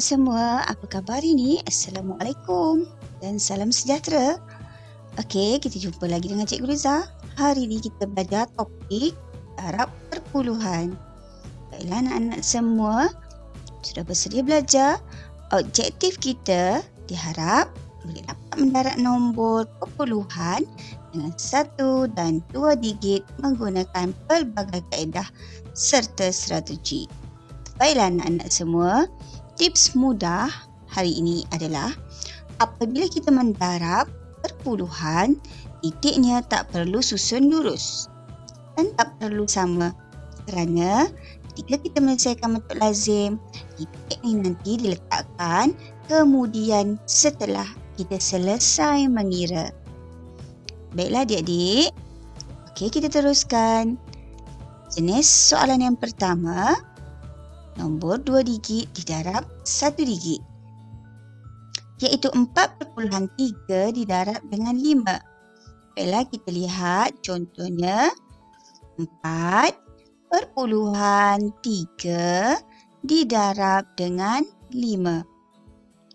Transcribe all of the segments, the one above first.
semua, apa khabar hari ni? Assalamualaikum dan salam sejahtera. Okey, kita jumpa lagi dengan Cikgu Riza. Hari ni kita belajar topik darab perpuluhan. Baiklah anak-anak semua, sudah bersedia belajar? Objektif kita diharap boleh dapat mendarat nombor perpuluhan dengan 1 dan 2 digit menggunakan pelbagai kaedah serta strategi. Baiklah anak-anak semua, tips mudah hari ini adalah apabila kita mendarab perpuluhan, titiknya tak perlu susun lurus dan tak perlu sama kerana ketika kita menyelesaikan bentuk lazim, titik ni nanti diletakkan kemudian setelah kita selesai mengira. Baiklah adik-adik, okey kita teruskan. Jenis soalan yang pertama, nombor 2 digit didarab 1 digit. Iaitu 4.3 didarab dengan 5. Baiklah kita lihat contohnya 4.3 didarab dengan 5.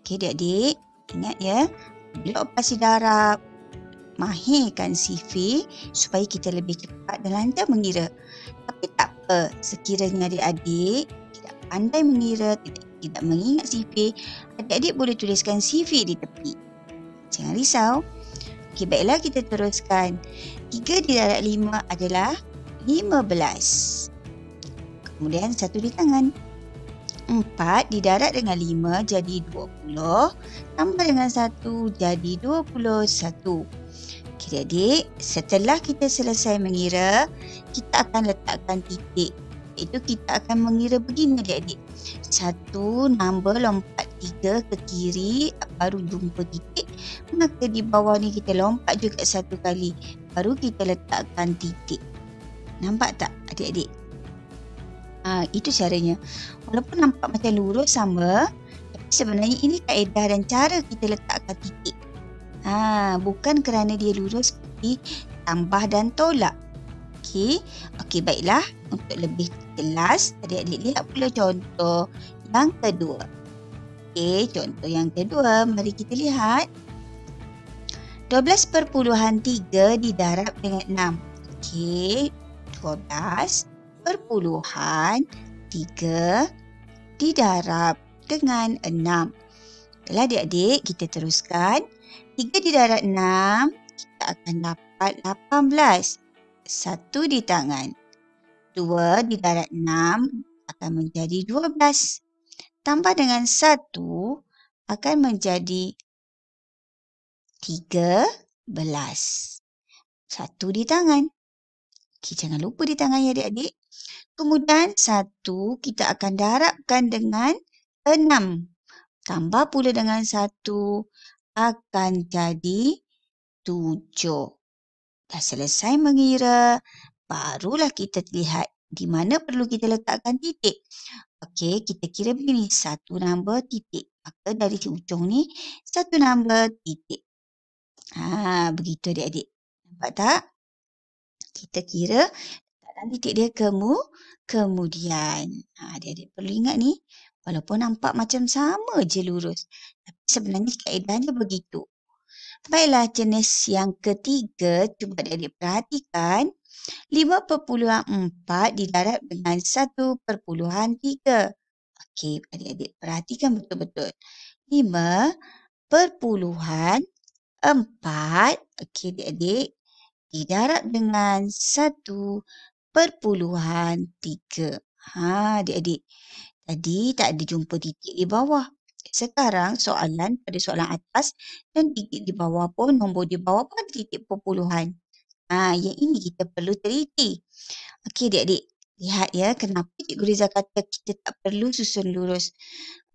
Okey adik-adik, ingat ya, bila operasi darab, mahirkan CV supaya kita lebih cepat dan lancar mengira. Tapi tak apa, sekiranya adik-adik tidak pandai mengira, tidak mengingat CV, adik-adik boleh tuliskan CV di tepi. Jangan risau. Okey, baiklah kita teruskan. 3 didarab 5 adalah 15. Kemudian 1 di tangan. 4 didarab dengan 5 jadi 20. Tambah dengan 1 jadi 21. Okey adik, setelah kita selesai mengira, kita akan letakkan titik. Iaitu kita akan mengira begini adik-adik. 1 nombor lompat 3 ke kiri, baru jumpa titik. Maka di bawah ni kita lompat juga 1 kali. Baru kita letakkan titik. Nampak tak adik-adik? Itu caranya. Walaupun nampak macam lurus sama, tapi sebenarnya ini kaedah dan cara kita letakkan titik. Bukan kerana dia lurus seperti tambah dan tolak. Okey, baiklah. Untuk lebih jelas, adik-adik lihat pula contoh yang kedua. Okey, contoh yang kedua, mari kita lihat. 12.3 didarab dengan 6. Okey, 12.3 didarab dengan 6. Baiklah adik-adik, kita teruskan. 3 didarab 6, kita akan dapat 18. 1 di tangan. 2 didarab 6 akan menjadi 12. Tambah dengan 1 akan menjadi 13. 1 di tangan. Okey, jangan lupa di tangan ya adik-adik. Kemudian 1 kita akan darabkan dengan 6. Tambah pula dengan 1 akan jadi 7. Dah selesai mengira, barulah kita lihat di mana perlu kita letakkan titik. Okey, kita kira begini, 1 nombor titik. Maka dari ujung ni 1 nombor titik. Begitu adik-adik. Nampak tak? Kita kira letakkan titik dia kemudian. Adik-adik perlu ingat ni, walaupun nampak macam sama je lurus, tapi sebenarnya kaedahnya begitu. Baiklah, jenis yang ketiga, cuba adik-adik perhatikan. 5.4 didarab dengan 1.3. Okey, adik-adik perhatikan betul-betul. 5.4, okey adik-adik, didarab dengan 1.3. Adik-adik, tadi tak ada jumpa titik di bawah. Sekarang soalan pada soalan atas dan titik di bawah pun, nombor di bawah pun ada titik perpuluhan. Yang ini kita perlu teliti. Okey adik-adik, lihat ya kenapa Cikgu Riza kata kita tak perlu susun lurus.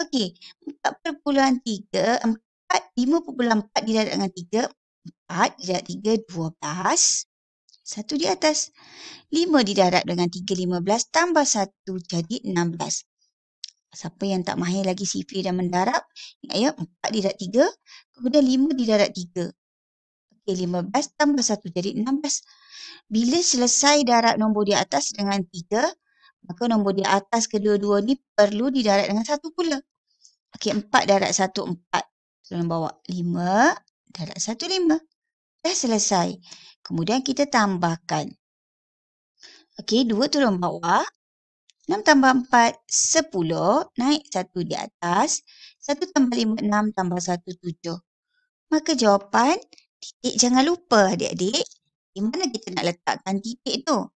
Okey, 4.3, 5.4 didarab dengan 3, 4 didarab 3, 12. 1 di atas. 5 didarab dengan 3, 15. Tambah 1 jadi 16. Siapa yang tak mahir lagi sifir dan mendarab, ingat ya, 4 didarab 3, kemudian 5 didarab 3. Okey, 15 tambah 1 jadi 16. Bila selesai darab nombor di atas dengan 3, maka nombor di atas kedua-dua ni perlu didarab dengan 1 pula. Okey, 4 darab 1, 4. Turun bawah. 5 darab 1, 5. Dah selesai. Kemudian kita tambahkan. Okey, 2 turun bawah. 6 tambah 4, 10. Naik 1 di atas. 1 tambah 5, 6 tambah 1, 7. Maka jawapan titik jangan lupa adik-adik. Di mana kita nak letakkan titik tu?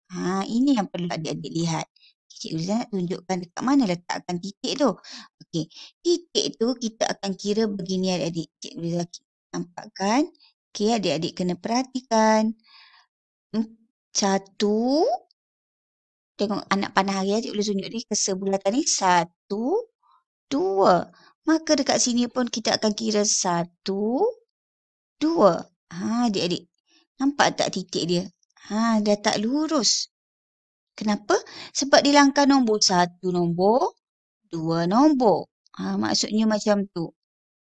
Ini yang perlu adik-adik lihat. Cikgu Liza nak tunjukkan dekat mana letakkan titik tu. Okey, titik tu kita akan kira begini adik-adik. Cikgu Liza nampakkan. Okey, adik-adik kena perhatikan. 1, tengok anak panah hari Cikgu Liza tunjuk ni kesebulatan ni 1, 2. Maka dekat sini pun kita akan kira 1, 2. Adik-adik. Nampak tak titik dia? Dah tak lurus. Kenapa? Sebab di langkah nombor 1 nombor, 2 nombor. Maksudnya macam tu.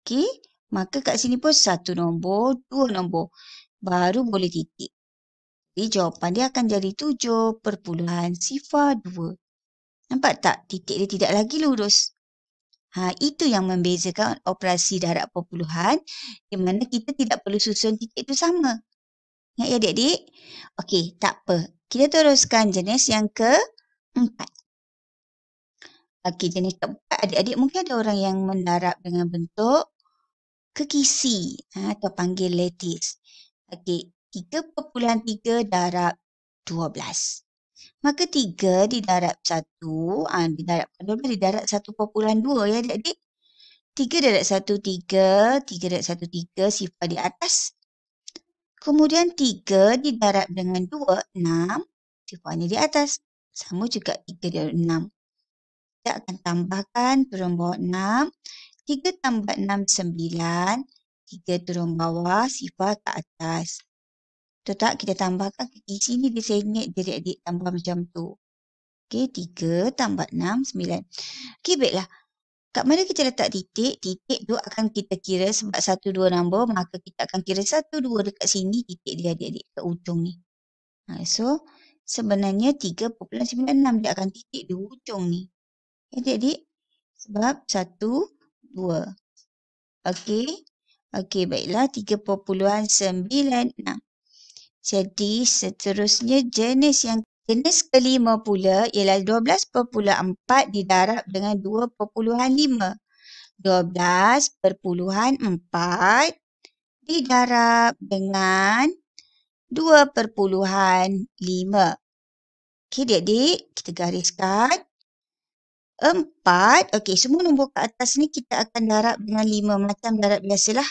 Okey. Maka kat sini pun 1 nombor, 2 nombor. Baru boleh titik. Jadi jawapan dia akan jadi 7.02. Nampak tak? Titik dia tidak lagi lurus. Itu yang membezakan operasi darab perpuluhan di mana kita tidak perlu susun titik itu sama. Ingat ya adik-adik? Okey, tak apa. Kita teruskan jenis yang keempat. Okey, jenis keempat adik-adik mungkin ada orang yang mendarab dengan bentuk kekisi atau panggil lattice. Okey, 3.3 darab 12. Maka 3 didarab 1, didarabkan 12 didarab 1.2 ya adik-adik. 3 darab 1, 3. 3 darab 1, 3. Sifar di atas. Kemudian 3 didarab dengan 2, 6. Sifarnya di atas. Sama juga 3 darab 6. Kita akan tambahkan turun bawah 6. 3 tambah 6, 9. 3 turun bawah, sifar ke atas. Betul tak? Kita tambahkan ke sini dia sengit dia adik-adik tambah macam tu. Okey, 3 tambah 6, 9. Okey, baiklah. Kat mana kita letak titik? Titik tu akan kita kira sebab 1, 2 nombor. Maka kita akan kira 1, 2 dekat sini. Titik dia adik-adik ke ujung ni. So, sebenarnya 3.96 dia akan titik di ujung ni. Adik-adik. Sebab 1, 2. Okey. Okey, baiklah. 3.96. Jadi, seterusnya jenis kelima pula ialah 12.4 didarab dengan 2.5. 12.4 didarab dengan 2.5. Okey, adik-adik, kita gariskan. 4, okey, semua nombor ke atas ni kita akan darab dengan 5 macam darab biasalah.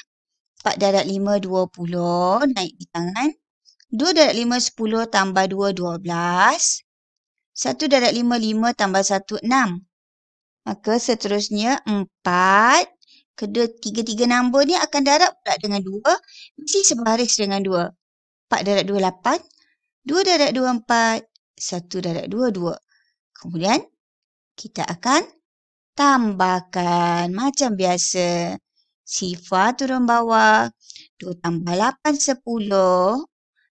4 darab 5, 20, naik di tangan. 2 darab 5, 10 tambah 2, 12. 1 darab 5, 5 tambah 1, 6. Maka seterusnya 4. Kedua, 3 nombor ni akan darab pula dengan 2. Mesti sebaris dengan 2. 4 darab 2, 8. 2 darab 2, 4. 1 darab 2, 2. Kemudian kita akan tambahkan macam biasa. Sifar turun bawah. 2 tambah 8, 10.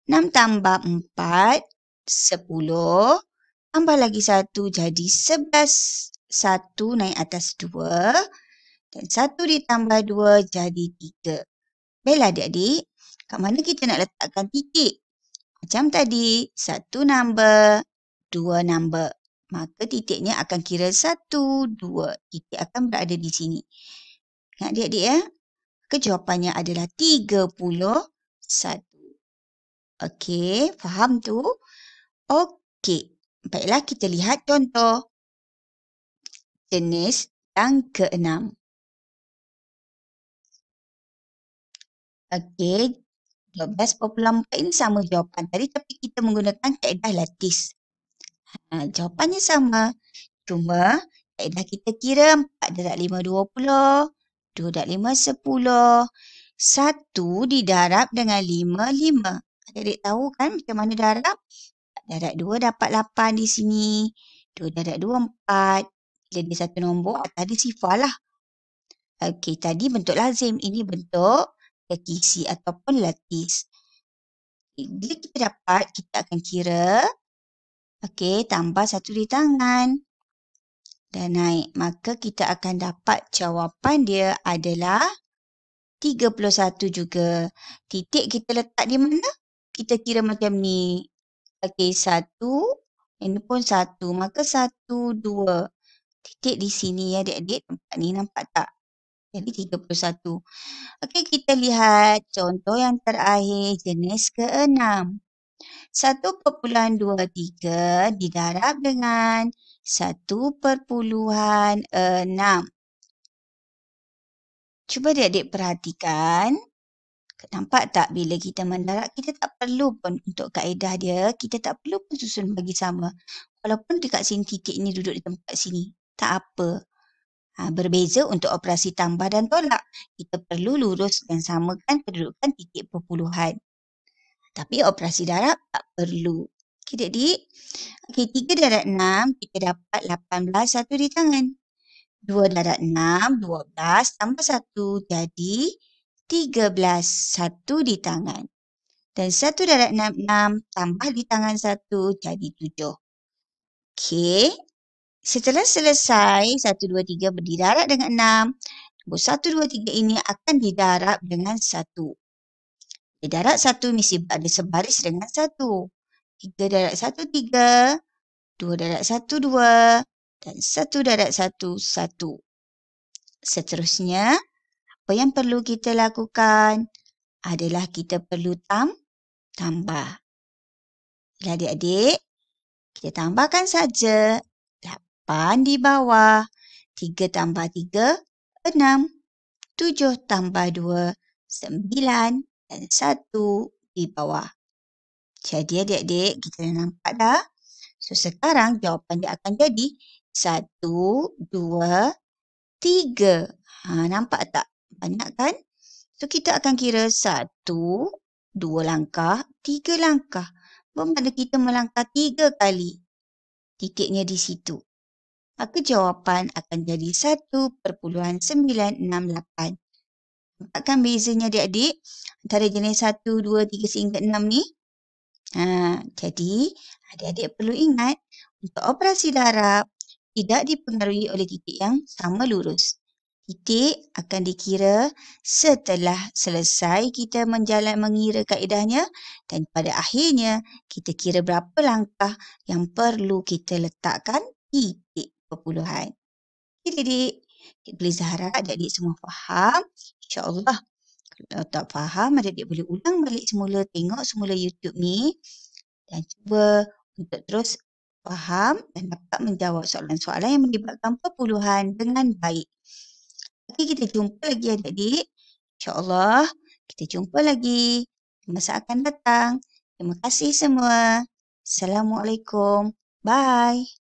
6 tambah 4, 10. Tambah lagi 1 jadi 11. 1 naik atas 2. Dan 1 ditambah 2 jadi 3. Baiklah adik-adik. Kat mana kita nak letakkan titik? Macam tadi. 1 number, 2 number. Maka titiknya akan kira 1, 2. Titik akan berada di sini. Ingat adik-adik ya? Jawapannya adalah 31. Okey, faham tu? Okey, baiklah kita lihat contoh. Jenis yang keenam. Okey, 12.4 ini sama jawapan tadi tapi kita menggunakan kaedah lattice. Jawapannya sama. Cuma kaedah kita kira 4 darab 5, 20. 2 darab 5, 10. 1 didarab dengan 5, 5. Adik-adik tahu kan macam mana darab? 4 darab 2 dapat 8 di sini. 2 darab 2, 4. Jadi satu nombor atas dia sifar lah. Okey, tadi bentuk lazim. Ini bentuk kekisi ataupun lattice. Bila kita dapat, kita akan kira. Okey, tambah 1 di tangan. dan naik. Maka kita akan dapat jawapan dia adalah 31 juga. Titik kita letak di mana? Kita kira macam ni. Okey, 1. Ini pun 1. Maka 1, 2. Titik di sini ya adik-adik. Tempat ni nampak tak? Jadi 31. Okey, kita lihat contoh yang terakhir jenis ke-6. 1,23 didarab dengan 1,6. Cuba adik-adik perhatikan. Nampak tak bila kita mendarab, kita tak perlu pun untuk kaedah dia, kita tak perlu pun susun bagi sama. Walaupun dekat sini titik ni duduk di tempat sini. Tak apa. Berbeza untuk operasi tambah dan tolak. Kita perlu lurus dan samakan kedudukan titik perpuluhan. Tapi operasi darab tak perlu. Okey, adik-adik. Okey, 3 darab 6, kita dapat 18, 1 di tangan. 2 darab 6, 12 tambah 1 jadi 13, 1 di tangan. Dan 1 darab 6, 6 tambah di tangan 1 jadi 7. Okey. Setelah selesai, 1, 2, 3 didarab dengan 6. 1, 2, 3 ini akan didarab dengan 1. Didarab 1 mesti ada sebaris dengan 1. 3 darab 1, 3. 2 darab 1, 2. Dan 1 darab 1, 1. Seterusnya, apa yang perlu kita lakukan adalah kita perlu tambah. Jadi adik-adik, kita tambahkan saja 8 di bawah. 3 tambah 3, 6. 7 tambah 2, 9. Dan 1 di bawah. Jadi adik-adik, kita dah nampak dah. So sekarang jawapan dia akan jadi 1, 2, 3. Nampak tak? Banyak kan? So kita akan kira 1, 2 langkah, 3 langkah. Bermakna kita melangkah 3 kali. Titiknya di situ. Maka jawapan akan jadi 1,968. Nampakkan bezanya adik-adik antara jenis 1, 2, 3 sehingga 6 ni? Jadi adik-adik perlu ingat untuk operasi darab tidak dipengaruhi oleh titik yang sama lurus. Titik akan dikira setelah selesai kita mengira kaedahnya dan pada akhirnya kita kira berapa langkah yang perlu kita letakkan titik perpuluhan. Okey adik-adik, Cik Liza harap adik-adik semua faham. InsyaAllah kalau tak faham adik-adik boleh ulang balik semula, tengok semula YouTube ni dan cuba untuk terus faham dan dapat menjawab soalan-soalan yang melibatkan perpuluhan dengan baik. Okey, kita jumpa lagi adik-adik. InsyaAllah kita jumpa lagi di masa akan datang. Terima kasih semua. Assalamualaikum. Bye.